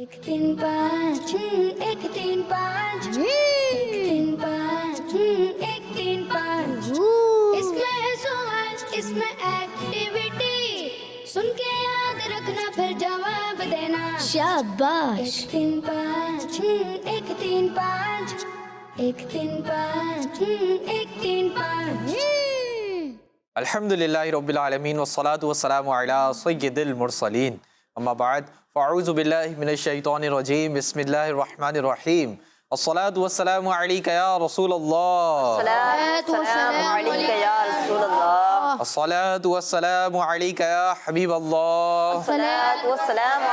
एक तीन पाँच एक तीन पाँच एक तीन पाँच एक तीन पाँच। इसमें है सवाल इसमें एक्टिविटी, सुन के याद रखना फिर जवाब देना। शाबाश। एक तीन पाँच एक तीन पाँच एक तीन पाँच एक तीन पाँच। अल्हम्दुलिल्लाहि रब्बिल आलमीन वस्सलातु वस्सलामु अला सय्यिदिल मुरसलीन अम्मा बाद फ़अऊज़ु बिल्लाहि मिनश शैतानिर रजीम बिस्मिल्लाहिर रहमानिर रहीम। अस्सलातु वस्सलामु अलैका या रसूलल्लाह। अस्सलातु वस्सलामु अलैका या हबीबल्लाह। अस्सलातु वस्सलामु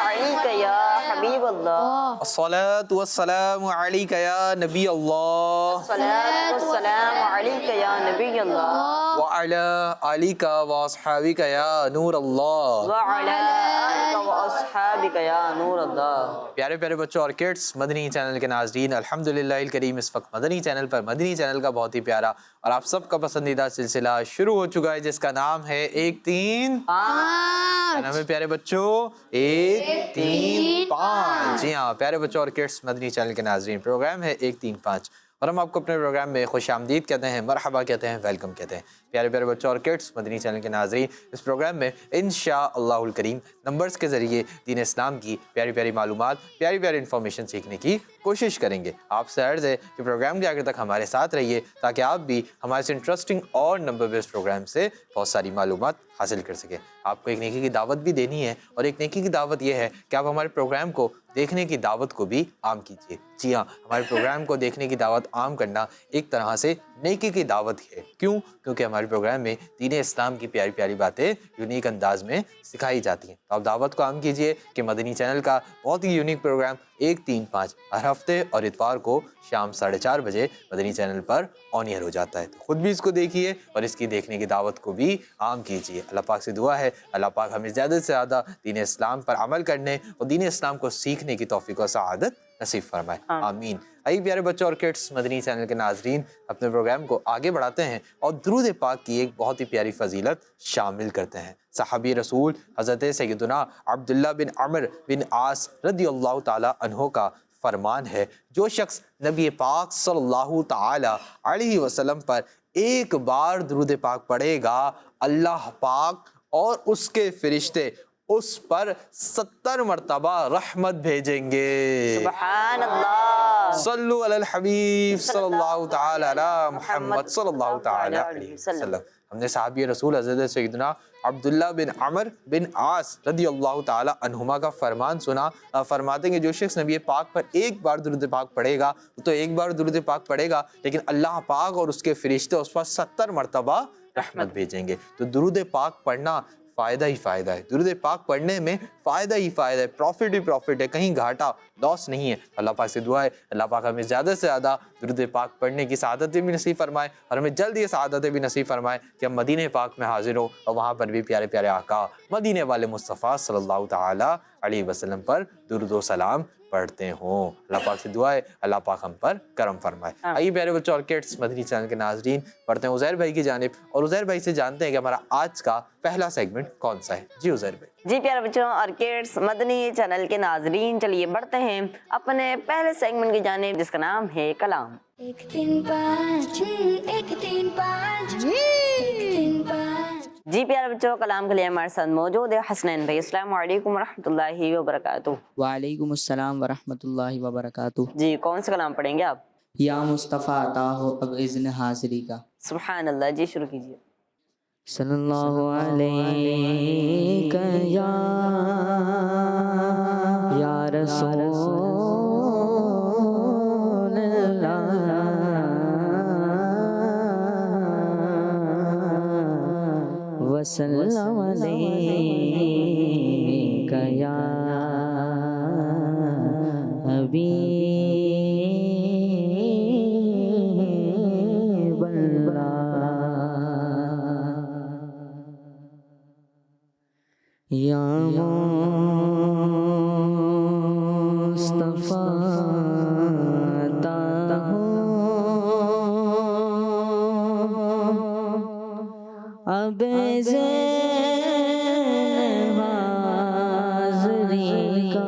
अलैका या नबी अल्लाह। व अला आलिका व अस्हाबिका या नूर अल्लाह। प्यारे प्यारे बच्चों और किड्स, मदनी चैनल के नाज़रीन, अल्हम्दुलिल्लाहिल करीम इस वक्त मदनी चैनल पर मदनी चैनल का बहुत ही प्यारा और आप सबका पसंदीदा सिलसिला शुरू हो चुका है जिसका नाम है एक तीन पाँच। नाम है प्यारे बच्चों एक तीन पाँच। जी हाँ प्यारे बच्चों और किड्स, मदनी चैनल के नाज़रीन, प्रोग्राम है एक तीन पाँच और हम आपको अपने प्रोग्राम में खुशामदीद कहते हैं, मरहबा कहते हैं, वेलकम कहते हैं। प्यारे प्यारे बच्चों और किड्स, मदनी चैनल के नाज़रीन, इस प्रोग्राम में इंशाअल्लाहुल करीम नंबर्स के ज़रिए दीन इस्लाम की प्यारी प्यारी मालूमात, प्यारी प्यारी इन्फॉर्मेशन सीखने की कोशिश करेंगे। आपसे अर्ज़ है कि प्रोग्राम के आगे तक हमारे साथ रहिए ताकि आप भी हमारे से इंटरेस्टिंग और नंबर बेस्ड प्रोग्राम से बहुत सारी मालूमात हासिल कर सकें। आपको एक नेकी की दावत भी देनी है और एक नेकी की दावत यह है कि आप हमारे प्रोग्राम को देखने की दावत को भी आम कीजिए। जी हाँ, हमारे प्रोग्राम को देखने की दावत आम करना एक तरह से नेकी की दावत है। क्यों? क्योंकि हमारे प्रोग्राम में दीन इस्लाम की प्यारी प्यारी बातें यूनिक अंदाज में सिखाई जाती हैं। तो आप दावत को आम कीजिए कि मदनी चैनल का बहुत ही यूनिक प्रोग्राम एक तीन पाँच हर हफ्ते और इतवार को शाम 4:30 बजे मदनी चैनल पर ऑन एयर हो जाता है। तो खुद भी इसको देखिए और इसकी देखने की दावत को भी आम कीजिए। अल्लाह पाक से दुआ है अल्लाह पाक हमें ज़्यादा से ज़्यादा दीन इस्लाम पर अमल करने और दीन इस्लाम को सीखने की तौफीक और सआदत नसीब फरमाए, आमीन। आइए प्यारे बच्चों और किड्स, मदनी चैनल के नाजरीन, अपने प्रोग्राम को आगे बढ़ाते हैं और दुरूद पाक की एक बहुत ही प्यारी फजीलत शामिल करते हैं। सहाबी रसूल हज़रत सैयदना अब्दुल्ला बिन अमर बिन आस रदियल्लाहु ताला अन्हो का फरमान है, जो शख्स नबी पाक सल्लल्लाहु ताला अलैहि वसल्लम पर एक बार दुरूद पाक पढ़ेगा, अल्लाह पाक और उसके फरिश्ते उस पर 70 मरतबा रहमत भेजेंगे। सुभान अल्लाह। सल्लु अलल हबीब सल्लल्लाहु ताला अला मुहम्मद सल्लल्लाहु ताला अलैहि वसल्लम। हमने सहाबी रसूल हज़रत सैयदना अब्दुल्ला बिन अमर बिन आस रदियल्लाहु ताला अन्हुमा का फरमान सुना। फरमाते हैं जो शख्स नबी पाक पर एक बार दुरूद पाक पढ़ेगा तो एक बार दुरूद पाक पढ़ेगा, लेकिन अल्लाह पाक और उसके फरिश्ते उस पर 70 मरतबा रहमत भेजेंगे। तो दुरूद पाक पढ़ना फ़ायदा ही फ़ायदा है। दुरूद पाक पढ़ने में फ़ायदा ही फ़ायदा है, प्रॉफिट ही प्रॉफिट है, कहीं घाटा लॉस नहीं है। अल्लाह पाक से दुआ है अल्लाह पाक हमें ज़्यादा से ज़्यादा दुरूद पाक पढ़ने की सआदतें भी नसीब फरमाए और हमें जल्द ये सआदतें भी नसीब फरमाए कि हम मदीने पाक में हाजिर हो और वहाँ पर भी प्यारे प्यारे आका मदीने वाले मुस्तफ़ा सल्लल्लाहु ताला अलैहि वसल्लम पर दुरूद व सलाम पढ़ते हों। अल्लाह पाक से दुआ है अल्लाह पाक हम पर करम फरमाए। आइए प्यारे बच्चों और किड्स, मदनी चैनल के नाजरीन, पढ़ते हैं उज़ैर भाई की जानिब और उज़ैर भाई से जानते हैं कि हमारा आज का पहला सेगमेंट कौन सा है। जी उज़ैर भाई। जी प्यारे बच्चों और किड्स, मदनी चैनल के नाजरीन, चलिए बढ़ते हैं अपने पहले सेगमेंट की जानिब जिसका नाम है कलाम। एक तीन पाँच एक तीन पाँच एक तीन पाँच। जी प्यारे बच्चों, कलाम के लिए हमारे साथ मौजूद है हसनैन भाई। अस्सलाम वालेकुम रहमतुल्लाहि व बरकातुहू। वालेकुम अस्सलाम वरहमतुल्लाहि वबरकातुहू। जी कौन सा कलाम पढ़ेंगे आप? या मुस्तफ़ा अता हो अब इज़्न हाज़िरी का। सुभान अल्लाह। जी शुरू कीजिए। सल्लल्लाहु अलैका या रसूल अल्लाह वसल्लम अलैका या हबीब अल्लाह या मुस्तफ़ा अता हो अब इज़्न हाज़िरी का।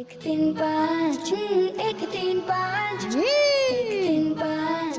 1 3 5 1 3 5 1 3 5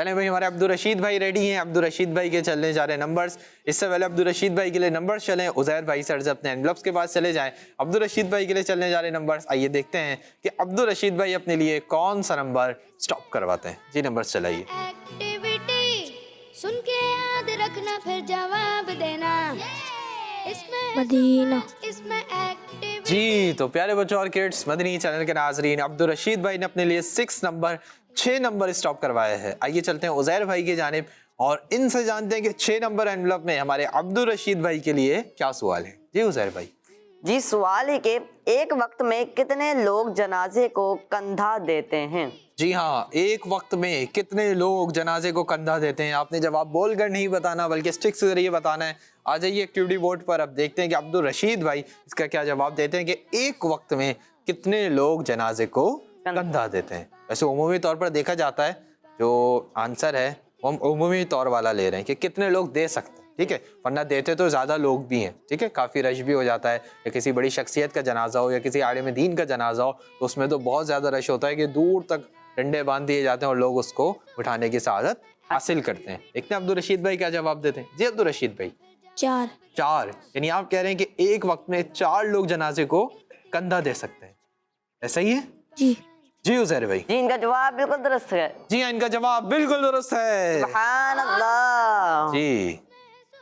चलें भाई, हमारे अब्दुल रशीद भाई रेडी हैं। अब्दुल रशीद भाई के चलने जा रहे हैं नंबर्स। इससे पहले अब्दुल रशीद भाई के लिए नंबर्स चलें, उज़ैर भाई सर से अपने एनवलप्स के पास चले जाएं। अब्दुल रशीद भाई के लिए चलने जा रहे हैं नंबर्स। आइए देखते हैं कि अब्दुल रशीद भाई अपने लिए कौन सा नंबर स्टॉप करवाते हैं। जी नंबर्स चलाइए। एक्टिविटी सुन के याद रखना फिर जवाब देना। इसमें मदीना। इसमें एक्टिविटी। जी तो प्यारे बच्चों और किड्स, मदनी चैनल के नाजरीन, अब्दुल रशीद भाई ने अपने लिए 6 नंबर स्टॉप करवाए हैं। आइए चलते हैं उज़ैर भाई की जानिब और इनसे जानते हैं कि 6 नंबर एनवलप में हमारे अब्दुल रशीद भाई के लिए क्या सवाल है। जी उज़ैर भाई। जी सवाल है कि एक वक्त में कितने लोग जनाजे को कंधा देते हैं? जी हाँ, एक वक्त में कितने लोग जनाजे को कंधा देते हैं। आपने जवाब बोलकर नहीं बताना बल्कि स्टिक्स के जरिए बताना है। आ जाइए एक्टिविटी बोर्ड पर, अब देखते हैं कि अब्दुल रशीद भाई इसका क्या जवाब देते हैं कि एक वक्त में कितने लोग जनाजे को कंधा देते हैं। वैसे उमूमी तौर पर देखा जाता है जो आंसर है वो हम उमूमी तौर वाला ले रहे हैं कि कितने लोग दे सकते हैं, ठीक है, वरना देते तो ज़्यादा लोग भी हैं, ठीक है, काफ़ी रश भी हो जाता है। या किसी बड़ी शख्सियत का जनाजा हो या किसी आलिम दीन का जनाजा हो तो उसमें तो बहुत ज़्यादा रश होता है कि दूर तक डंडे बांध दिए जाते हैं और लोग उसको उठाने की सआदत हासिल करते हैं। देखते हैं अब्दुल रशीद भाई क्या जवाब देते हैं। जी अब्दुल रशीद भाई। 4। यानी आप कह रहे हैं कि एक वक्त में 4 लोग जनाजे को कंधा दे सकते हैं, ऐसा ही है? जी। जी उज़ैर भाई। जी इनका जवाब बिल्कुल दुरुस्त है। जी हाँ, इनका जवाब बिल्कुल दुरुस्त है। सुभान अल्लाह। जी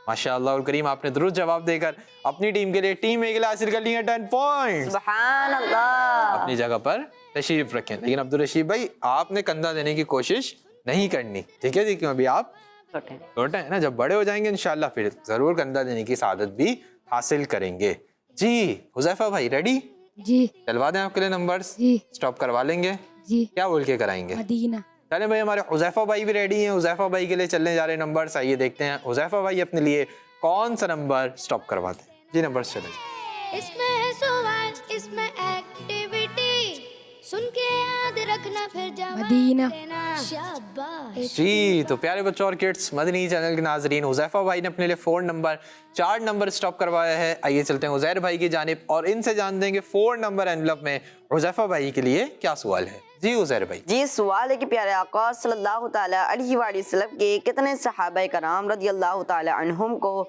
माशाअल्लाह और करीम, आपने दुरुस्त जवाब देकर अपनी टीम के लिए टीम ए के लिए हासिल कर लिए 10 पॉइंट्स। सुभान अल्लाह। अपनी जगह पर तशरीफ रखें। लेकिन अब्दुल रशीद भाई, आपने कंधा देने की कोशिश नहीं करनी, ठीक है जी, क्यों अभी आप छोटे हैं ना, जब बड़े हो जाएंगे इंशाल्लाह फिर जरूर कंधा देने की सादत भी हासिल करेंगे। जी हुज़ैफा भाई रेडी? जी। चलवा दें आपके लिए नंबर्स? जी। स्टॉप करवा लेंगे? जी। क्या बोल के कराएंगे? मदीना। चले भाई, हमारे हुज़ैफा भाई भी रेडी हैं। हुज़ैफा भाई के लिए चलने जा रहे हैं नंबर्स। आइए देखते हैं हुज़ैफा भाई अपने लिए कौन सा नंबर स्टॉप करवाते हैं। जी नंबर्स चले। इसमें है सवाल, इसमें एक्टिविटी सुन के याद रखना फिर जवाब मदीना। देना। शाबाश। जी तो प्यारे बच्चों और किड्स, मदनी चैनल के नाजरीन, हुज़ैफा भाई ने अपने लिए 4 नंबर स्टॉप करवाया है। आइए चलते हैं उज़ैर भाई की जानिब और इनसे जानते हैं कि 4 नंबर एनवलप में हुज़ैफा भाई के लिए क्या सवाल है। जी उज़ैर भाई। जी सवाल है कि प्यारे आका सल्लल्लाहु ताला अलैहि वसल्लम के कितने सहाबा कराम रज़ियल्लाहु ताला अन्हुम को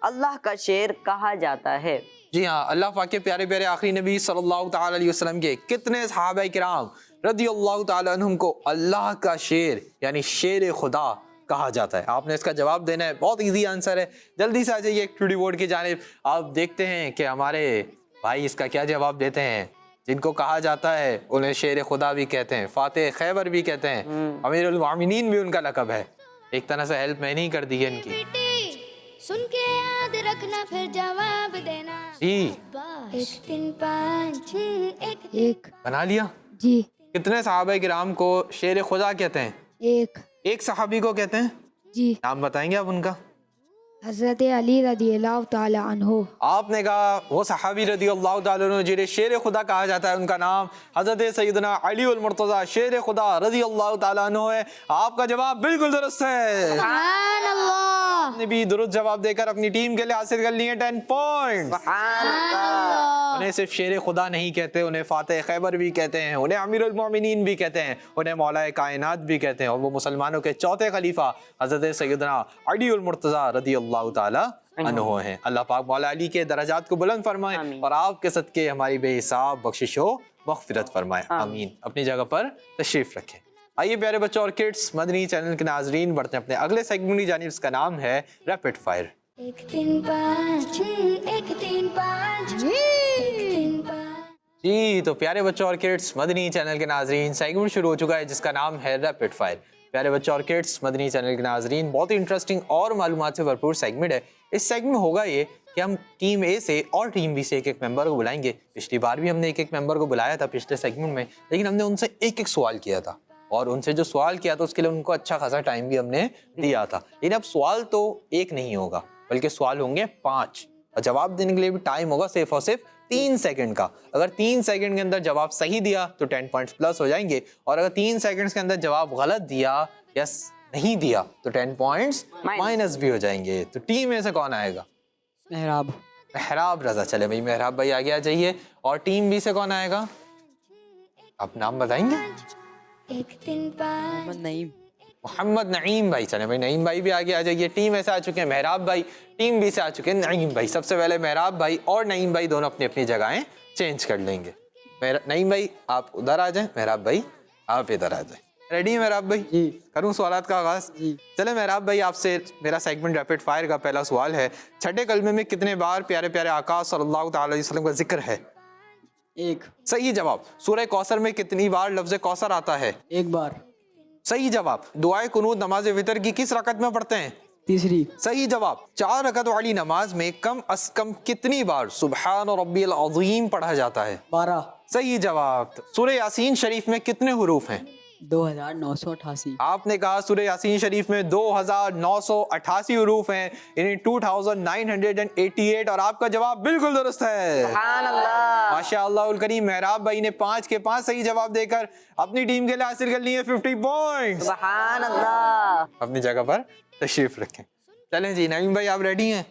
अल्लाह का शेर कहा जाता है? जी हाँ, अल्लाह पाक के प्यारे प्यारे आखिरी नबी सल्लल्लाहु ताला अलैहि वसल्लम के कितने सहाबा किराम रज़ियल्लाहु ताला अन्हुम को अल्लाह का शेर यानी शेर खुदा कहा जाता है? आपने इसका जवाब देना है। बहुत इजी आंसर है। जल्दी से आ जाइए एक्टिविटी बोर्ड की जानिब। आप देखते हैं कि हमारे भाई इसका क्या जवाब देते हैं। जिनको कहा जाता है उन्हें शेर खुदा भी कहते हैं, फातेह खैबर भी कहते हैं, अमीरुल मोमिनीन भी उनका लक़ब है। एक तरह से हेल्प मैंने ही कर दी है इनकी। एक्टिविटी सुन के याद रखना फिर जवाब देना। जी 1 3 5 6 1। बना लिया। जी। कितने सहाबा किराम को शेर खुदा कहते हैं? 1। एक सहाबी को कहते हैं। जी। नाम बताएंगे आप उनका? हजरत अली रज़ियल्लाहु ताला अन्हु। आपने कहा वो सहाबी रज़ियल्लाहु ताला अन्हु जिन्हें शेर खुदा कहा जाता है, उनका नाम हजरत सैयदना अली उल मुर्तज़ा शेर खुदा रज़ियल्लाहु ताला अन्हु है। आपका जवाब बिल्कुल दुरुस्त है। सुभान अल्लाह। आपने भी दुरुस्त जवाब देकर अपनी टीम के लिए हासिल कर लिए 10 पॉइंट्स। सुभान अल्लाह। उन्हें सिर्फ शेर खुदा नहीं कहते, उन्हें फातेह खैबर भी कहते हैं, उन्हें अमीरुल मोमिनीन भी कहते हैं, उन्हें मौलाए कायनात भी कहते हैं और वो मुसलमानों के चौथे खलीफा हजरत सैयदना अली उल मुर्तज़ा रज़ियल्लाहु ताला अन्हु हैं। अल्लाह पाक मौला अली के दर्जात को बुलंद फरमाए और आपके सदके हमारी बेहिसाब बख्शिश हो मग़फ़िरत फरमाए, आमीन। अपनी जगह पर तशरीफ रखें। आइए प्यारे बच्चों और किड्स, मदनी चैनल के नाजरीन, बढ़ते हैं अपने अगले सेगमेंट की जानिब। इसका नाम है रैपिड फायर। 1 3 5 6 1 3 5 1 3 5। जी तो प्यारे बच्चों और किड्स, मदनी चैनल के नाजरीन, सेगमेंट शुरू हो चुका है जिसका नाम है रैपिड फायर। प्यारे बच्चों और किड्स, मदनी चैनल के नाजरीन, बहुत ही इंटरेस्टिंग और मालूमात से भरपूर सेगमेंट है। इस सेगमेंट में होगा ये कि हम टीम ए से और टीम बी से एक मेंबर को बुलाएंगे। पिछली बार भी हमने एक मेंबर को बुलाया था पिछले सेगमेंट में, लेकिन हमने उनसे एक सवाल किया था और उनसे जो सवाल किया था उसके लिए उनको अच्छा खासा टाइम भी हमने दिया था। लेकिन अब सवाल तो एक नहीं होगा बल्कि सवाल होंगे 5 और जवाब देने के लिए भी टाइम होगा सिर्फ और सिर्फ 3 सेकंड का। अगर 3 सेकंड के अंदर जवाब सही दिया तो 10 पॉइंट्स प्लस हो जाएंगे और अगर 3 सेकंड्स के अंदर जवाब गलत दिया या नहीं दिया तो 10 पॉइंट्स माइनस भी हो जाएंगे। तो टीम में से कौन आएगा? मेहराब। मेहराब रजा। चले भाई, मेहराब भाई आगे आ जाइए। और टीम बी से कौन आएगा? आप नाम बताएंगे? 1 3 5 नईम। मोहम्मद नईम भाई। चले भाई नईम भाई भी आगे आ जाइए। टीम ऐसे आ चुके हैं। महराब भाई टीम बी से आ चुके हैं। नईम भाई सबसे पहले महराब भाई और नईम भाई दोनों अपनी अपनी जगहें चेंज कर लेंगे। नईम भाई आप उधर आ जाएं, महराब भाई आप इधर आ जाएं। रेडी है महराब भाई? जी। करूं सवालात का आगाज? जी। चले महराब भाई आपसे मेरा सेगमेंट रैपिड फायर का पहला सवाल है, छठे कलमे में कितने बार प्यारे प्यारे आका सल्लल्लाहु तआला अलैहि वसल्लम का जिक्र है? 1 सही जवाब। सूरह कौसर में कितनी बार लफ्ज कौसर आता है? 1 बार। सही जवाब। दुआए कुनूत नमाज वितर की किस रकत में पढ़ते हैं? 3री। सही जवाब। 4 रकत वाली नमाज में कम अज कम कितनी बार सुबहान रब्बियल अज़ीम पढ़ा जाता है? 12। सही जवाब। सूरह यासीन शरीफ में कितने हुरूफ हैं? 2988। आपने कहा सूरह यासीन शरीफ में 2988 हुरूफ हैं, यानी 2988, और आपका जवाब बिल्कुल दुरुस्त है। सुभान अल्लाह। माशाअल्लाहुल करीम। महराब भाई ने 5 के 5 सही जवाब देकर अपनी टीम के लिए हासिल कर लिए 50 पॉइंट्स। सुभान अल्लाह। अपनी जगह पर तशरीफ रखें। चलें जी नईम भाई आप रेडी हैं?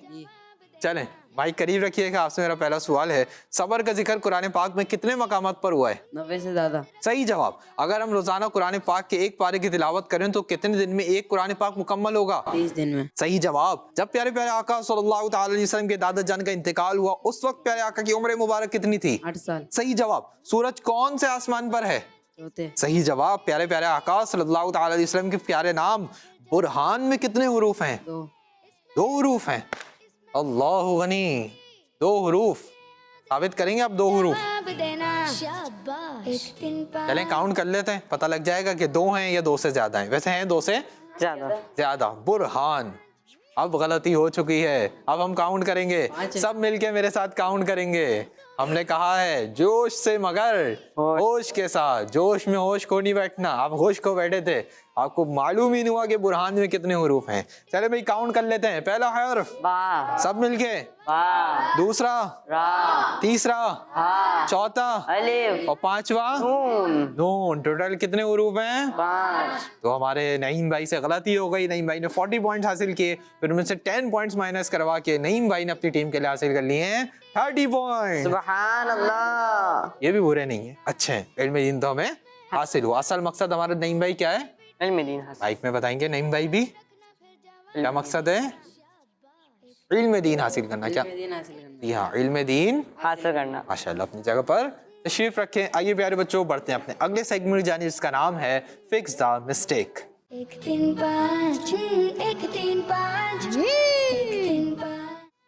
चलें भाई करीब रखिएगा। आपसे मेरा पहला सवाल है, सबर का जिक्र कुरान पाक में कितने मकामात पर हुआ है? 90 से ज़्यादा। सही जवाब। अगर हम रोजाना कुरान पाक के एक पारे की तिलावत करें तो कितने दिन में एक कुरान पाक मुकम्मल होगा? 30 दिन में। सही जवाब। जब प्यारे प्यारे आका सल्लल्लाहु तआला अलैहि वसल्लम के दादा जान का इंतकाल हुआ उस वक्त प्यारे आका की उम्र मुबारक कितनी थी? 8 साल। सही जवाब। सूरज कौन से आसमान पर है? चौथे। सही जवाब। प्यारे प्यारे आका सल्लल्लाहु तआला अलैहि वसल्लम के प्यारे नाम बुरहान में कितने हुरूफ हैं? 2 हुरूफ हैं। अल्लाहु गनी। 2 हुरूफ साबित करेंगे आप? 2 हुरूफ। जवाब देना शाबाश। एक दिन पाँच चलें काउंट कर लेते हैं, पता लग जाएगा कि 2 हैं या 2 से ज्यादा हैं। वैसे हैं 2 से ज्यादा। ज्यादा। बुरहान। अब गलती हो चुकी है, अब हम काउंट करेंगे, सब मिलके मेरे साथ काउंट करेंगे। हमने कहा है जोश से मगर होश के साथ। जोश में होश को नहीं बैठना। आप होश को बैठे थे, आपको मालूम ही नहीं हुआ कि बुरहान में कितने हुरूफ हैं। चले भाई काउंट कर लेते हैं। पहला हर्फ बा। सब मिलके, बा। दूसरा रा। तीसरा हा। चौथा अलिफ। और 5वां नून। नून। टोटल कितने हुरूफ हैं? 5। तो हमारे नईम भाई से गलती हो गई। नईम भाई ने 40 पॉइंट्स हासिल किए, फिर उनमें से 10 पॉइंट्स माइनस करवा के नईम भाई ने अपनी टीम के लिए हासिल कर लिए हैं 30 पॉइंट। सुभान अल्लाह। ये भी बुरे नहीं है, अच्छे हैं। इल्म दीन तो हमें हासिल हुआ। असल मकसद हमारा नईम भाई क्या है? इल्म दीन हासिल। बाइक में बताएंगे नईम भाई भी क्या मकसद है? इल्म दीन हासिल करना। क्या? जी हाँ, इल्म दीन हासिल करना। माशाल्लाह। अपनी जगह पर तशरीफ रखें। आइए प्यारे बच्चों बढ़ते हैं अपने अगले सेगमेंट जाने, जिसका नाम है फिक्स द मिस्टेक। एक दिन पाँच एक दिन पाँच एक दिन पाँच।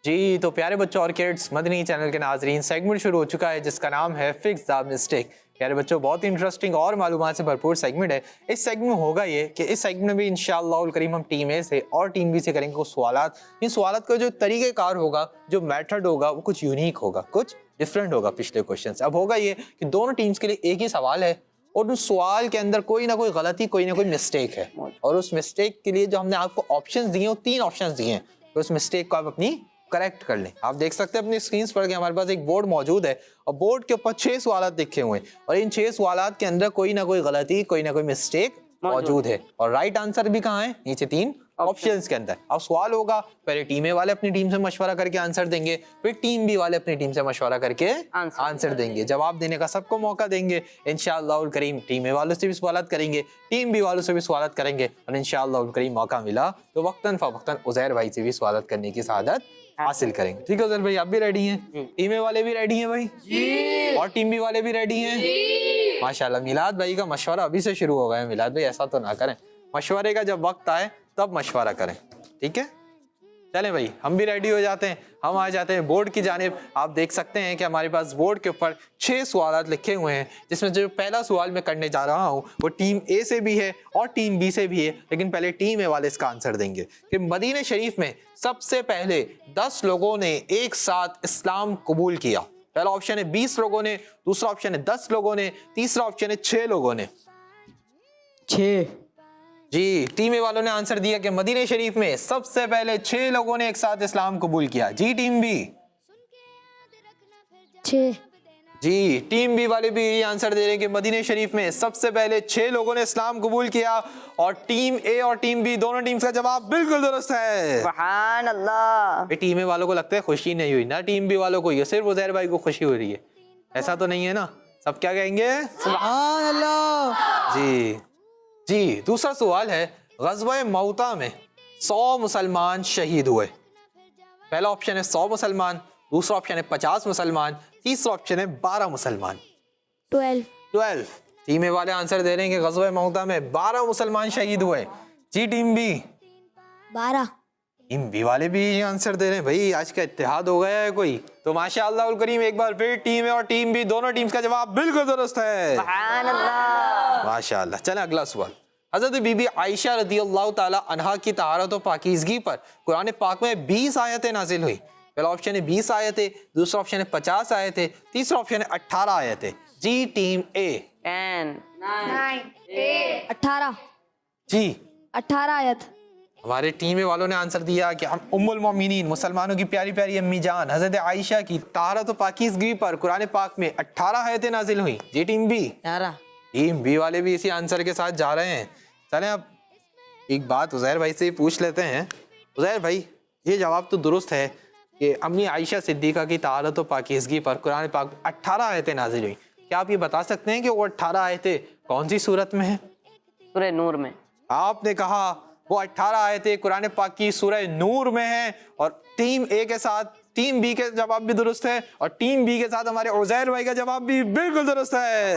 जी तो प्यारे बच्चों और किड्स, मदनी चैनल के नाजरीन, सेगमेंट शुरू हो चुका है जिसका नाम है फिक्स द मिस्टेक। प्यारे बच्चों बहुत ही इंटरेस्टिंग और मालूमात से भरपूर सेगमेंट है। इस सेगमेंट में होगा ये कि इस सेगमेंट में भी इंशाअल्लाह करीम हम टीम ए से और टीम बी से करेंगे कुछ सवालात। इन सवालात का जो तरीक़ेकार होगा, जो मेथड होगा, वो कुछ यूनिक होगा, कुछ डिफरेंट होगा पिछले क्वेश्चन से। अब होगा ये कि दोनों टीम्स के लिए एक ही सवाल है और उस सवाल के अंदर कोई ना कोई गलती, कोई ना कोई मिस्टेक है, और उस मिस्टेक के लिए जो हमने आपको ऑप्शंस दिए हैं, 3 ऑप्शंस दिए हैं, तो उस मिस्टेक को आप अपनी करेक्ट कर लें। आप देख सकते हैं अपनी स्क्रीन पर कि हमारे पास एक बोर्ड मौजूद है और बोर्ड के ऊपर 6 सवालात लिखे हुए हैं और इन 6 सवालात के अंदर कोई ना कोई गलती, कोई ना कोई मिस्टेक मौजूद है। और राइट आंसर भी कहाँ है? नीचे 3 ऑप्शंस के अंदर। अब सवाल होगा, पहले टीम ए वाले अपनी टीम से मशवरा करके आंसर देंगे, फिर टीम बी वाले अपनी टीम से मशवरा करके आंसर देंगे। जवाब देने का सबको मौका देंगे इंशाअल्लाह करीम। टीम ए वालों से भी सवालात करेंगे, टीम बी वालों से भी सवालात करेंगे, और इंशाअल्लाह करीम मौका मिला तो वक्तन फवक्तन उज़ैर भाई से भी सवालात करने की सआदत हासिल करेंगे। ठीक है उज़ैर भाई, आप भी रेडी हैं? टीम ए वाले भी रेडी हैं भाई जी, और टीम बी वाले भी रेडी हैं जी। माशाल्लाह। मिलाद भाई का मशवरा अभी से शुरू हो गया है। मिलाद भाई ऐसा तो ना करें, मशवरे का जब वक्त आए तब मशवरा करें, ठीक है? चलें भाई, हम भी रेडी हो जाते हैं। हम आ जाते हैं बोर्ड की जानिब। आप देख सकते हैं कि हमारे पास बोर्ड के ऊपर 6 सवालात लिखे हुए हैं, जिसमें जो पहला सवाल मैं करने जा रहा हूँ वो टीम ए से भी है और टीम बी से भी है, लेकिन पहले टीम ए वाले इसका आंसर देंगे कि मदीना शरीफ में सबसे पहले 10 लोगों ने एक साथ इस्लाम कबूल किया। पहला ऑप्शन है 20 लोगों ने, दूसरा ऑप्शन है 10 लोगों ने, तीसरा ऑप्शन है 6 लोगों ने। 6। जी, टीम ए वालों ने आंसर दिया कि मदीना शरीफ में सबसे पहले 6 लोगों ने एक साथ इस्लाम कबूल किया। जी टीम बी? 6। जी, टीम बी वाले भी यही आंसर दे रहे हैं कि मदीना शरीफ में सबसे पहले 6 लोगों ने इस्लाम कबूल किया, और टीम ए और टीम बी दोनों टीम्स का जवाब बिल्कुल दुरुस्त है। सुभान अल्लाह। टीम ए वालों को लगता है खुशी नहीं हुई ना, टीम बी वालों को, ये सिर्फ उज़ैर भाई को खुशी हो रही है, ऐसा तो नहीं है ना? सब क्या कहेंगे? सुभान अल्लाह। जी जी। दूसरा सवाल है, ग़ज़वा मौता में 100 मुसलमान शहीद हुए। पहला ऑप्शन है 100 मुसलमान, दूसरा ऑप्शन है 50 मुसलमान, तीसरा ऑप्शन है 12 मुसलमान। 12 टीम ए वाले आंसर दे रहे हैं कि ग़ज़वा मौता में 12 मुसलमान शहीद हुए। जी टीम बी? 12। टीम बी वाले भी ये आंसर दे रहे हैं। भाई आज का इत्तेहाद हो गया है कोई। तो माशाअल्लाह करीम एक बार फिर टीम ए और टीम बी दोनों टीम्स का जवाब बिल्कुल दुरुस्त है। सुभान अल्लाह। माशाअल्लाह। चलें अगला सवाल। हज़रत बीबी आयशा रज़ियल्लाहु ताला अन्हा की तहारत और पाकीज़गी पर कुरान पाक में 20 आयतें नाजिल हुई। पहला ऑप्शन है 20 आयतें, दूसरा ऑप्शन है 50 आयतें, तीसरा ऑप्शन है 18 आयतें। जी टीम ए? 10 18। जी 18 आयत। हमारे टीम वालों ने आंसर दिया कि हम उम्मुल मोमिनीन मुसलमानों की प्यारी प्यारी अम्मी जान हज़रत आयशा की तहारत और पाकीज़गी पर कुरान पाक में 18 आयतें नाजिल हुई। जी टीम बी? 11। टीम बी वाले भी इसी आंसर के साथ जा रहे हैं। चलें अब एक बात उज़ैर भाई से पूछ लेते हैं। उज़ैर भाई ये जवाब तो दुरुस्त है कि अम्मी आयशा सिद्दीक़ा की तहारत और पाकीज़गी पर कुरान पाक 18 आयतें नाजिल हुई। क्या आप ये बता सकते हैं कि वो 18 आयतें कौन सी सूरत में हैं? सूरह नूर में। आपने कहा वो 18 आयतें कुरान पाक की सूरह नूर में हैं और टीम ए के साथ टीम बी के जवाब भी दुरुस्त है और टीम बी के साथ हमारे उज़ैर भाई का जवाब भी बिल्कुल दुरुस्त है।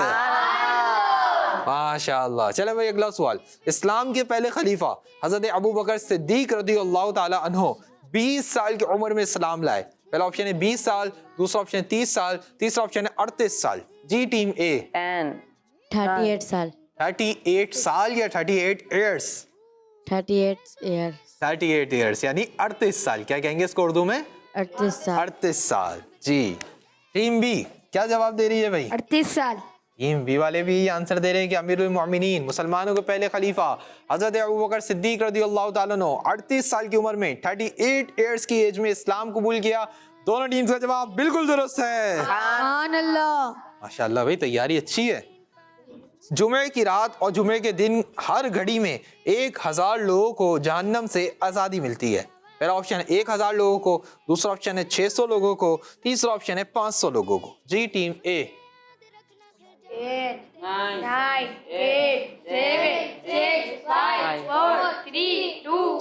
माशाअल्लाह। चले भाई अगला सवाल। इस्लाम के पहले खलीफा हज़रत अबू बकर सिद्दीक रज़ियल्लाहु ताला अन्हु 20 साल की उम्र में इस्लाम लाए। पहला ऑप्शन है 20 साल, दूसरा ऑप्शन है 30 साल, तीसरा ऑप्शन है 38 साल। जी टीम ए? 38 साल। 38 साल या 38 ईयर्स? 38 ईयर। 38 ईयर्स यानी 38 साल। क्या कहेंगे इसको उर्दू में? 38 साल। 38 साल। जी टीम बी क्या जवाब दे रही है भाई? 38 साल। टीम बी वाले भी आंसर दे रहे हैं कि अमीरुल मोमिनीन मुसलमानों के पहले खलीफा हज़रत अबू बकर सिद्दीक रज़ियल्लाहु ताला अन्हु 38 साल की उम्र में 38 ईयर्स की एज में इस्लाम कबूल किया। दोनों टीम्स का जवाब बिल्कुल दुरुस्त है। सुभान अल्लाह। माशाअल्लाह भाई तैयारी अच्छी है। जुमे की रात और जुमे के दिन हर घड़ी में 1000 लोगों को जहन्नम से आज़ादी मिलती है। पहला ऑप्शन है 1000 लोगों को, दूसरा ऑप्शन है 600 लोगों को, तीसरा ऑप्शन है 500 लोगों को। जी टीम ए?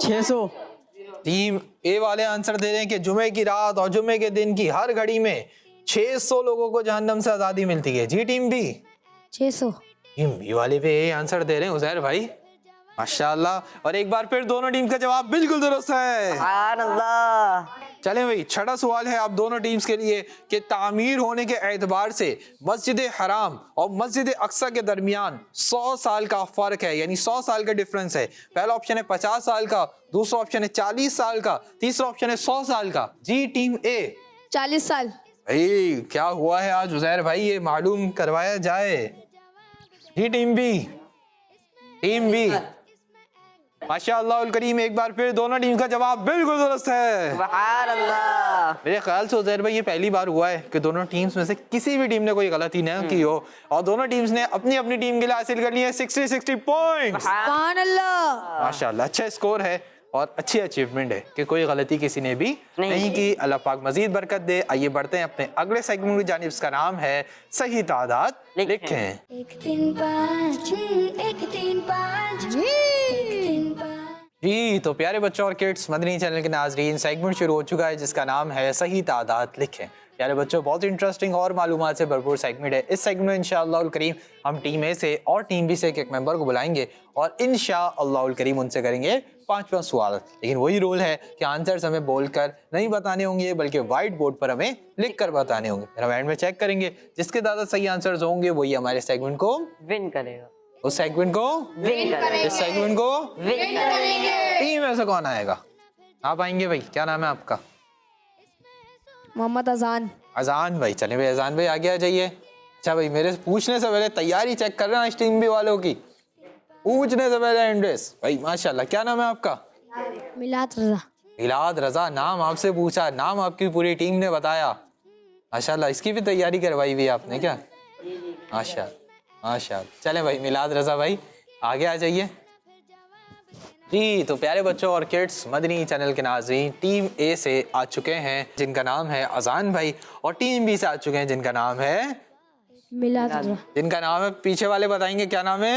600। टीम ए वाले आंसर दे रहे हैं कि जुमे की रात और जुमे के दिन की हर घड़ी में 600 लोगों को जहन्नम से आज़ादी मिलती है। जी टीम बी? 600। टीम बी वाले भी ये आंसर दे रहे हैं उज़ैर भाई। माशाअल्लाह। और एक बार फिर दोनों टीम का जवाब बिल्कुल दुरुस्त है। सुभान अल्लाह। चलें भाई छठा सवाल है आप दोनों टीम्स के लिए कि तामीर होने के एतबार से मस्जिद हराम और मस्जिद अक्सा के दरमियान 100 साल का फ़र्क है, यानी 100 साल का डिफरेंस है। पहला ऑप्शन है 50 साल का, दूसरा ऑप्शन है 40 साल का, तीसरा ऑप्शन है 100 साल का। जी टीम ए? 40 साल। भाई क्या हुआ है आज उज़ैर भाई, ये मालूम करवाया जाए। जी टीम बी? टीम बी माशाअल्लाह करीम एक बार फिर दोनों टीम का जवाब बिल्कुल दुरुस्त है। सुभान अल्लाह। मेरे ख्याल से उज़ैर भाई ये पहली बार हुआ है कि दोनों टीम्स में से किसी भी टीम ने कोई गलती न की हो और दोनों टीम्स ने अपनी अपनी टीम के लिए हासिल कर लिए 60 पॉइंट्स। सुभान अल्लाह। माशाअल्लाह अच्छा स्कोर है और अच्छी अचीवमेंट है कि कोई गलती किसी ने भी नहीं की। अल्लाह पाक मजीद बरकत दे। आइए बढ़ते हैं अपने अगले सेगमेंट की जानिब। इसका नाम है सही तादाद लिखें। 1 3 5 1 3 5 1 3 5। जी तो प्यारे बच्चों और किड्स, मदनी चैनल के नाजरीन सेगमेंट शुरू हो चुका है जिसका नाम है सही तादाद लिखें। प्यारे बच्चों बहुत इंटरेस्टिंग और मालूमात से भरपूर सेगमेंट है। इस सेगमेंट में इंशाअल्लाह करीम हम टीम ए से और टीम बी से एक मेंबर को बुलाएंगे और इंशाअल्लाह करीम उनसे करेंगे 5 सवाल। लेकिन वही रूल है कि आंसर्स हमें बोलकर नहीं बताने होंगे बल्कि वाइट बोर्ड पर हमें लिख कर बताने होंगे। फिर हम एंड में चेक करेंगे जिसके ज़्यादा सही आंसर्स होंगे वही हमारे सेगमेंट को विन करेगा। उस सेगमेंट को विन करेगा। इस सेगमेंट को विन करेंगे। टीम में से कौन आएगा? आप आएंगे भाई, क्या नाम है आपका? मोहम्मद अजान। अजान भाई। चले भाई अजान भाई आगे आ जाइए। अच्छा भाई मेरे पूछने से पहले तैयारी चेक कर रहे हैं इस टीम बी वालों की, पूछने से पहले एंड्रेस भाई माशाल्लाह। क्या नाम है आपका? मिलाद रजा। मिलाद रजा। नाम आपसे पूछा, नाम आपकी पूरी टीम ने बताया। माशाल्लाह इसकी भी तैयारी करवाई हुई आपने क्या? माशाल्लाह माशाल्लाह। चले भाई मिलाद रजा भाई आगे आ जाइए। जी तो प्यारे बच्चों और किड्स, मदनी चैनल के नाज़रीन टीम ए से आ चुके हैं जिनका नाम है अजान भाई और टीम बी से आ चुके हैं जिनका नाम है मिलाद रजा। जिनका नाम है पीछे वाले बताएंगे क्या नाम है?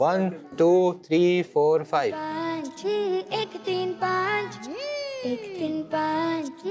1 2 3 4 5. 5 6 1 3 5 1 3 5.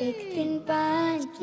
1 3 5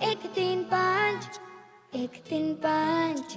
1 3 5 1 3 5.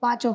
5.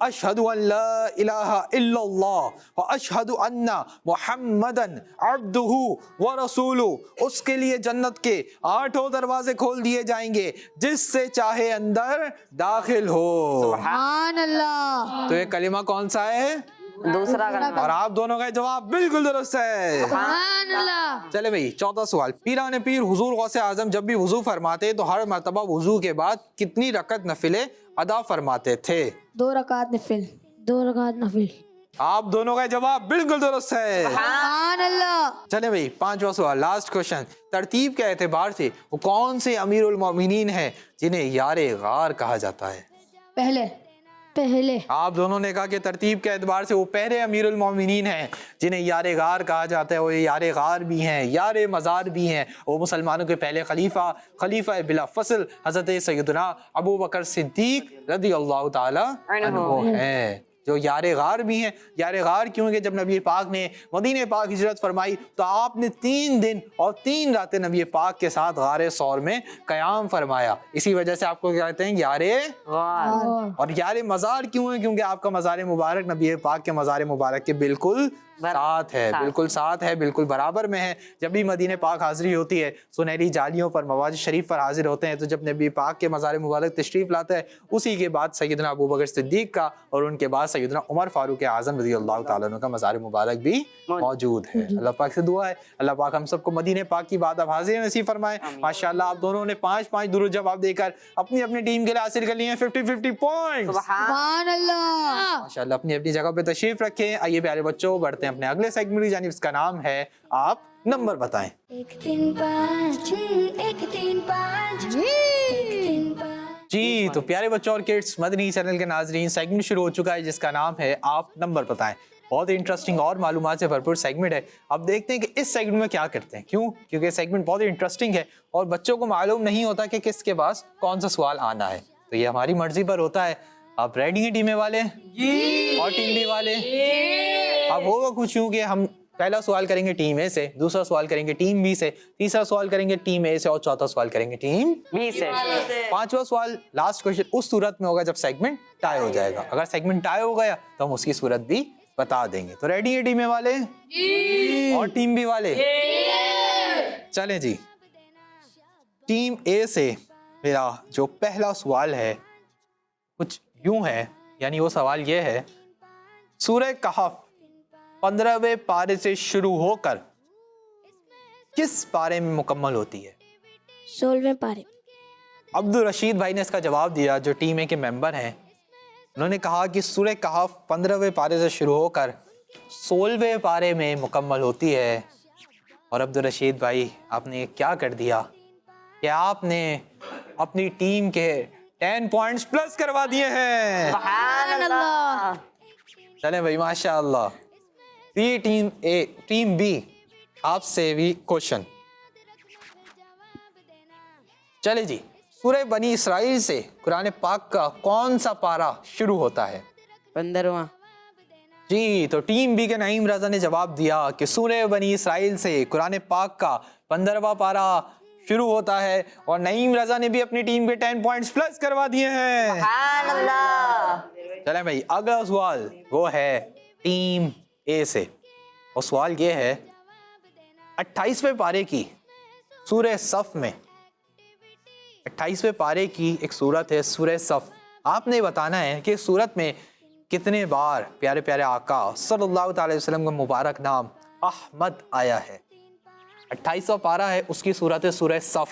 अशहदु अन ला इलाहा इल्लल्लाह व अशहदु अन्ना मुहम्मदन अब्दुहु व रसूलुहु, उसके लिए जन्नत के 8 दरवाजे खोल दिए जाएंगे जिससे चाहे अंदर दाखिल हो। सुभान अल्लाह। तो ये कलिमा कौन सा है? दूसरा कलमा। और आप दोनों का जवाब बिल्कुल दुरुस्त है। सुभान अल्लाह। चले भाई, चौथा सवाल। पीराने पीर हुजूर गौसे आजम जब भी वुजू फरमाते तो हर मर्तबा वुजू के बाद कितनी रकत नफिले अदा फरमाते थे? 2 रकात नफिल। 2 रकात नफिल। आप दोनों का जवाब बिल्कुल दुरुस्त है। सुभान अल्लाह। चले भाई, पांचवा सवाल, लास्ट क्वेश्चन। तरतीब के एतबार से वो कौन से अमीरुल मोमिनीन हैं जिन्हें यारे गार कहा जाता है? पहले। आप दोनों ने कहा कि तरतीब के एतबार से वो पहले अमीरुल मोमिनीन हैं जिन्हें यारे गार कहा जाता है। वो यारे गार भी हैं, यारे मज़ार भी हैं। वो मुसलमानों के पहले खलीफा बिला फसल हज़रत सैयदना अबू बकर सिद्दीक रज़ियल्लाहु ताला अन्हु हैं, जो यारे गार भी हैं। यारे गार क्यों? कि जब नबी पाक ने मदीने पाक हिजरत फरमाई तो आपने 3 दिन और 3 रातें नबी पाक के साथ गारे सौर में क़याम फरमाया। इसी वजह से आपको क्या कहते हैं? यारे गार। और यारे मज़ार क्यों है? क्योंकि आपका मज़ार मुबारक नबी पाक के मज़ार मुबारक के बिल्कुल साथ है, बिल्कुल साथ है, बिल्कुल बराबर में है। जब भी मदीने पाक हाजिरी होती है, सुनहरी जालियों पर मवाज शरीफ पर हाजिर होते हैं, तो जब नबी पाक के मज़ार मुबारक तशरीफ़ लाता है, उसी के बाद सैयदना अबू बकर सिद्दीक का और उनके बाद सैयदना उमर फारूक आज़म रज़ियल्लाहु ताला अन्हु का मज़ार मुबारक भी मौजूद है। अल्लाह पाक से दुआ है अल्लाह पाक हम सबको मदीने पाक की बात अब हाजिर नसीब फरमाए। माशाअल्लाह, आप दोनों ने 5-5 दुरूद जवाब देकर अपनी अपनी टीम के लिए हासिल कर लिए हैं 50-50 पॉइंट्स। सुभान अल्लाह। माशाअल्लाह, अपनी अपनी जगह पे तशरीफ रखें। आइए प्यारे बच्चों, बढ़ते हैं अपने अगले सेगमेंट की जानिब। इसका नाम है आप नंबर बताएं। 1 3 5 6 1 3 5 1 3 5। जी तो प्यारे बच्चों और किड्स, मदनी चैनल के नाजरीन, सेगमेंट शुरू हो चुका है जिसका नाम है आप नंबर बताएं। बहुत ही इंटरेस्टिंग और मालूमात से भरपूर सेगमेंट है। अब देखते हैं कि इस सेगमेंट में क्या करते हैं। क्यों? क्योंकि सेगमेंट बहुत ही इंटरेस्टिंग है और बच्चों को मालूम नहीं होता कि किसके पास कौन सा सवाल आना है। तो ये हमारी मर्जी पर होता है। आप रेडी हैं टीमें वाले? और टीम बी वाले? अब होगा कुछ यूं कि हम पहला सवाल करेंगे टीम ए से, दूसरा सवाल करेंगे टीम बी से, तीसरा सवाल करेंगे टीम ए से और चौथा सवाल करेंगे टीम बी से। पांचवा सवाल लास्ट क्वेश्चन उस सूरत में होगा जब सेगमेंट टाई हो जाएगा। अगर सेगमेंट टाई हो गया तो हम उसकी सूरत भी बता देंगे। तो रेडी है टीमें वाले? और टीम बी वाले? चलें जी, टीम ए से मेरा जो पहला सवाल है कुछ यूं है, यानी वो सवाल ये है, सूरह कहफ 15वें पारे से शुरू होकर किस पारे में मुकम्मल होती है? 16वें पारे। अब्दुल रशीद भाई ने इसका जवाब दिया, जो टीम ए के मेंबर हैं। उन्होंने कहा कि सूरह कहफ 15वें पारे से शुरू होकर 16वें पारे में मुकम्मल होती है। और अब्दुल रशीद भाई, आपने क्या कर दिया कि आपने अपनी टीम के 10 पॉइंट्स प्लस करवा दिए हैं। सुभान अल्लाह। चलें भाई, माशाअल्लाह। ये टीम ए, टीम बी, आपसे भी क्वेश्चन। चले जी, सूरह बनी इसराइल से कुरान पाक का कौन सा पारा शुरू होता है? 15वां। जी, तो टीम बी के नईम रजा ने जवाब दिया कि सूरह बनी इसराइल से कुरान पाक का 15वां पारा शुरू होता है। और नईम रजा ने भी अपनी टीम के 10 पॉइंट्स प्लस करवा दिए हैं। सुभान अल्लाह। चलें भाई, अगला सवाल वो है टीम ए से। और सवाल ये है, 28वें पारे की सूरह सफ में, 28वें पारे की एक सूरत है सूरह सफ। आपने बताना है कि सूरत में कितने बार प्यारे प्यारे आका सल्लल्लाहु अलैहि वसल्लम का मुबारक नाम अहमद आया है। 28वां पारा है, उसकी सूरत है सूरह सफ।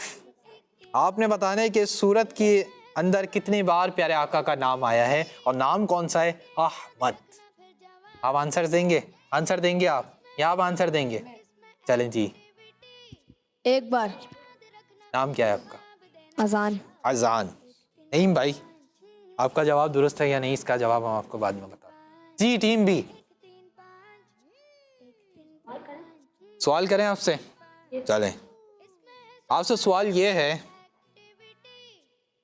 आपने बताना है कि सूरत के अंदर कितनी बार प्यारे आका का नाम आया है और नाम कौन सा है? अहमद। आप आंसर देंगे? आंसर देंगे आप या आप आंसर देंगे? चलें जी, एक बार। नाम क्या है आपका? अजान। अजान। नहीं भाई, आपका जवाब दुरुस्त है या नहीं, इसका जवाब हम आपको बाद में बता जी। टीम बी, सवाल करें आपसे? चलें, आपसे सवाल ये है,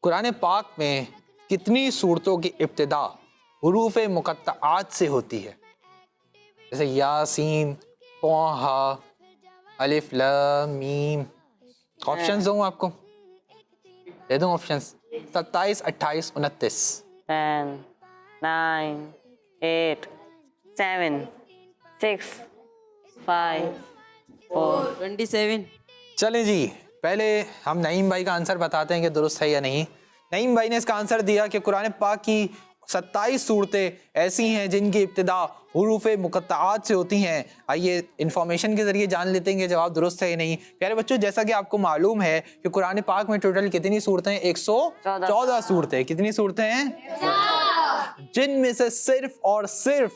कुरान पाक में कितनी सूरतों की इब्तिदा हुरूफ मुक़त्तआत से होती है? जैसे यासीन, तोहा, अलिफ लाम मीम। ऑप्शंस दूं आपको? दे दूं ऑप्शंस? 27, 28, 29। 10, 9 8 7 6 5 4 27. चलें जी, पहले हम नईम भाई का आंसर बताते हैं कि दुरुस्त है या नहीं। नईम भाई ने इसका आंसर दिया कि कुरान पाक की 27 सूरतें ऐसी हैं जिनकी इब्तिदा हुरूफ मुक़त्तआत से होती हैं। आइए इंफॉर्मेशन के ज़रिए जान लेते हैं कि जवाब दुरुस्त है या नहीं। प्यारे बच्चों, जैसा कि आपको मालूम है कि कुरान पाक में टोटल कितनी सूरतें हैं? 114 सूरतें। कितनी सूरतें हैं? जिनमें से सिर्फ और सिर्फ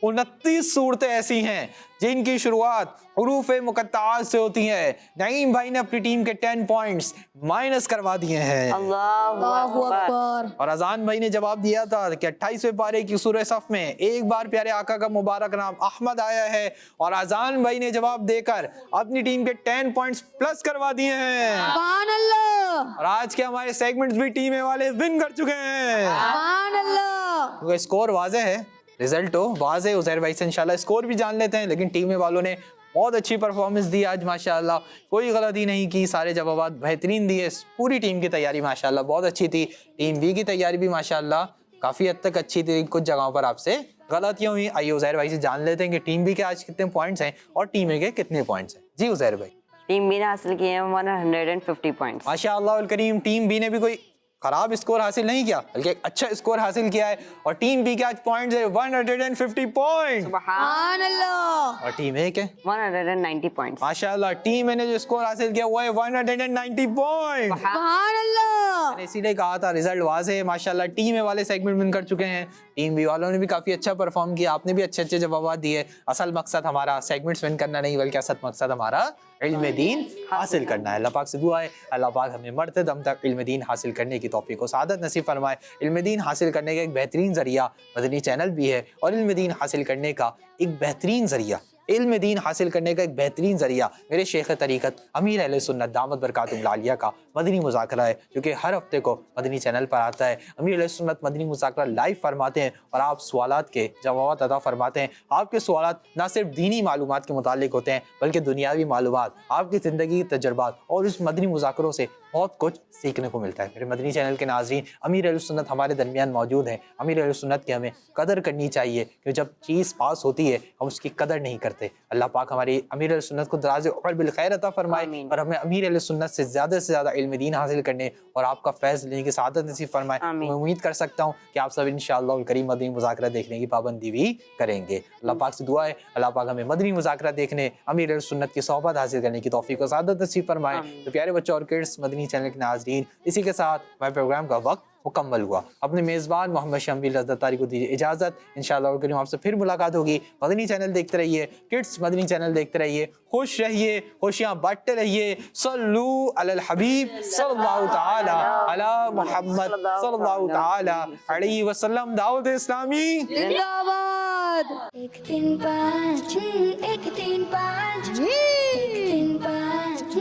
29 सूरतें ऐसी हैं जिनकी शुरुआत हुरूफ मुक़त्तआत से होती है। नईम भाई ने अपनी टीम के 10 पॉइंट्स माइनस करवा दिए हैं। अल्लाहु अकबर। और अजान भाई ने जवाब दिया था कि 28वें पारे की सूरह सफ में एक बार प्यारे आका का मुबारक नाम अहमद आया है, और अजान भाई ने जवाब देकर अपनी टीम के 10 पॉइंट्स प्लस करवा दिए हैं। सुभान अल्लाह, और आज के हमारे सेगमेंट्स भी टीम वाले विन कर चुके हैं। सुभान अल्लाह। तो स्कोर वाज़ेह है, रिजल्ट हो वाज़ेह। उज़ैर भाई से इंशाल्लाह स्कोर भी जान लेते हैं, लेकिन टीम वालों ने बहुत अच्छी परफॉर्मेंस दी आज माशाल्लाह, कोई गलती नहीं की, सारे जवाब बेहतरीन दिए। पूरी टीम की तैयारी माशाल्लाह बहुत अच्छी थी। टीम बी की तैयारी भी माशाल्लाह काफ़ी हद तक अच्छी थी, कुछ जगहों पर आपसे गलतियाँ हुई। आइए उज़ैर भाई से जान लेते हैं कि टीम बी के आज कितने पॉइंट्स हैं और टीम ए के कितने पॉइंट्स हैं। जी उज़ैर भाई। टीम बी ने हासिल किए हैं 150 पॉइंट्स। माशाअल्लाह अल करीम, टीम बी ने भी कोई खराब स्कोर हासिल नहीं किया, बल्कि एक अच्छा स्कोर हासिल किया है। और टीम बी के आज पॉइंट्स है 150 पॉइंट, सुभान अल्लाह। और टीम ए के 190 पॉइंट्स। माशाअल्लाह टीम ए ने जो स्कोर हासिल किया वो है 190 पॉइंट। सुभान अल्लाह। मैंने इसीलिए कहा था रिजल्ट वाज़ेह है माशाअल्लाह। टीम ए वाले सेगमेंट विन कर चुके हैं, टीम बी वालों ने भी काफ़ी अच्छा परफॉर्म किया, आपने भी अच्छे अच्छे जवाब दिए। असल मकसद हमारा सेगमेंट्स विन करना नहीं, बल्कि असल मकसद हमारा इल्म दीन हासिल करना है। अल्लाह पाक से दुआ है अल्लाह पाक हमें मरते दम तक इल्म दीन हासिल करने की तौफीक और सादत नसीब फरमाए। इल्म दीन हासिल करने का एक बेहतरीन ज़रिया मदनी चैनल भी है, और इल्म दीन हासिल करने का एक बेहतरीन ज़रिया इल्म दीन हासिल करने का एक बेहतरीन ज़रिया मेरे शेख तरीक़त अमीर अहले सुन्नत दामत बरकातुहुल आलिया का मदनी मुज़ाकरा है, जो कि हर हफ्ते को मदनी चैनल पर आता है। अमीर अहले सुन्नत मदनी मुज़ाकरा लाइव फरमाते हैं और आप सवालात के जवाब अदा फरमाते हैं। आपके सवालात ना सिर्फ दीनी मालूमात के मुतालिक होते हैं, बल्कि दुनियावी मालूमात, आपकी ज़िंदगी के तजुर्बात, और इस मदनी मुज़ाकरों से बहुत कुछ सीखने को मिलता है। मेरे मदनी चैनल के नाज़रीन, अमीर अहले सुन्नत हमारे दरमियान मौजूद हैं। अमीर अहले सुन्नत की हमें कदर करनी चाहिए, क्योंकि जब चीज़ पास होती है हम उसकी कदर नहीं करते। अल्लाह पाक हमारी अमीर अहले सुन्नत को दराज उम्र बिल खैर अता फरमाए, और हमें अमीर अहले सुन्नत से ज़्यादा इल्म दीन हासिल करने और आपका फैज़ लेने की सआदत नसीब फरमाए। मैं उम्मीद कर सकता हूँ कि आप सब इंशाअल्लाह करीम मदनी मुज़ाकरा देखने की पाबंदी भी करेंगे। अल्लाह पाक से दुआ है अल्लाह पाक हमें मदनी मुज़ाकरा देखने, अमीर अहले सुन्नत की सोहबत हासिल करने की तौफीक और सआदत नसीब फरमाए। तो प्यारे बच्चों और किड्स, मदनी चैनल के नाज़रीन, इसी के साथ हमारे प्रोग्राम का वक्त मुकम्मल हुआ। अपने मेज़बान मोहम्मद शम्बील रज़्ज़त तारी को दीजिए इजाज़त। इंशाअल्लाह करीम आपसे फिर मुलाकात होगी। मदनी चैनल देखते रहिए, किड्स मदनी चैनल देखते रहिए, खुश रहिए, खुशियाँ बांटते रहिए। सल्लू अलल हबीब सल्लल्लाहु ताला अला मुहम्मद सल्लल्लाहु ताला अलैहि वसल्लम। दाऊद इस्लामी जिंदाबाद। 1 3 5 1 3 5 1 3 5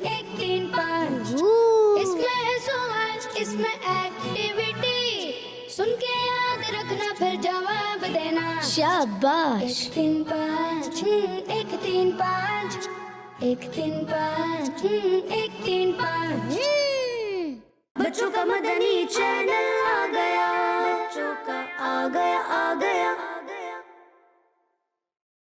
1 3 5। इसमें है सवाल, इसमें एक्टिविटी, सुन के याद रखना फिर जवाब देना। शाबाश। 1 3 5 1 3 5 1 3 5 1 3 5। बच्चों का मदनी